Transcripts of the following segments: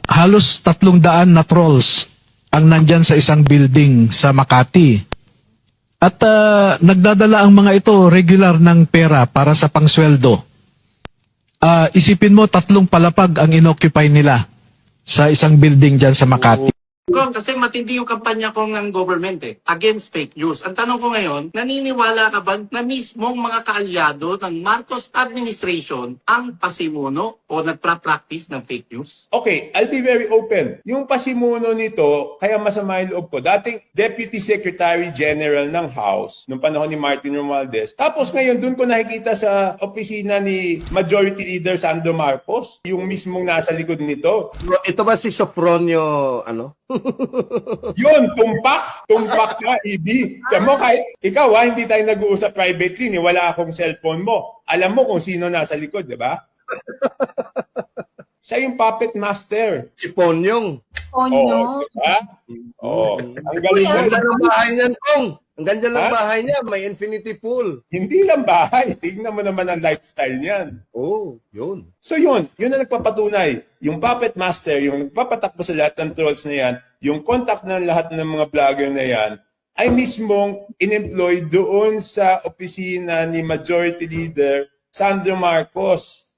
halos 300 na trolls ang nandyan sa isang building sa Makati. At nagdadala ang mga ito regular ng pera para sa pangsweldo. Isipin mo, 3 palapag ang inoccupy nila sa isang building dyan sa Makati. Kasi matindi yung kampanya ko ng government against fake news. Ang tanong ko ngayon, naniniwala ka ba na mismong mga kaalyado ng Marcos administration ang pasimuno o nagpa-practice ng fake news? Okay, I'll be very open. Yung pasimuno nito, kaya masama yung loob ko, dating Deputy Secretary General ng House, nung panahon ni Martin Romualdez. Tapos ngayon, dun ko nakikita sa opisina ni Majority Leader Sandro Marcos, yung mismong nasa likod nito. Ito ba si Sofronio, Yun, tumpak ka, Ibi. Mo, kahit ikaw hindi tayo nag-uusap privately, ni wala akong cellphone mo. Alam mo kung sino nasa likod, di ba? Siya yung puppet master. Si Ponyong. Ponyo. Diba? Ang galing. Ang ganda ng bahay niyan, Kong. Ang ganda ng bahay niya, may infinity pool. Hindi lang bahay. Tignan mo naman ang lifestyle niyan. Oh, yun. So yun ang nagpapatunay. Yung puppet master, yung nagpapatakbo sa lahat ng trolls na yan, yung contact ng lahat ng mga vlogger na yan, ay mismong in-employ doon sa opisina ni Majority Leader Sandro Marcos.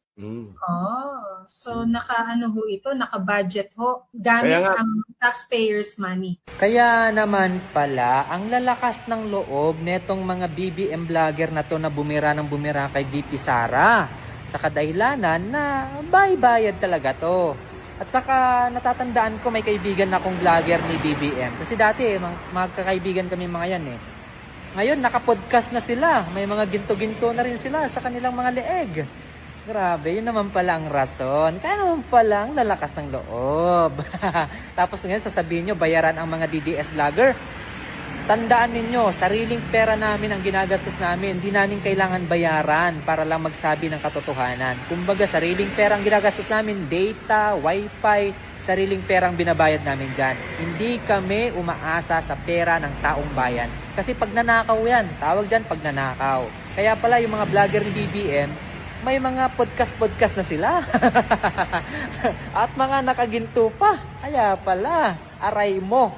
So naka-ano ho ito, naka-budget ho, gamit ang taxpayers' money. Kaya naman pala, ang lalakas ng loob netong mga BBM vlogger na to na bumira ng bumira kay VP Sara sa kadahilanan na bayad talaga to. At saka natatandaan ko may kaibigan akong vlogger ni BBM. Kasi dati magkakaibigan kami mga yan eh. Ngayon nakapodcast na sila, may mga ginto-ginto na rin sila sa kanilang mga leeg. Grabe, yun naman pala ang rason. Kaya naman pala ang lalakas ng loob. Tapos ngayon sasabihin nyo, bayaran ang mga DDS vlogger. Tandaan ninyo, sariling pera namin ang ginagastos namin. Hindi namin kailangan bayaran para lang magsabi ng katotohanan. Kumbaga, sariling pera ang ginagastos namin. Data, wifi, sariling pera ang binabayad namin dyan. Hindi kami umaasa sa pera ng taong bayan. Kasi pag nanakaw yan, tawag dyan pag nanakaw. Kaya pala yung mga vlogger ni BBM, may mga podcast na sila. At mga nakaginto pa. Kaya pala, aray mo.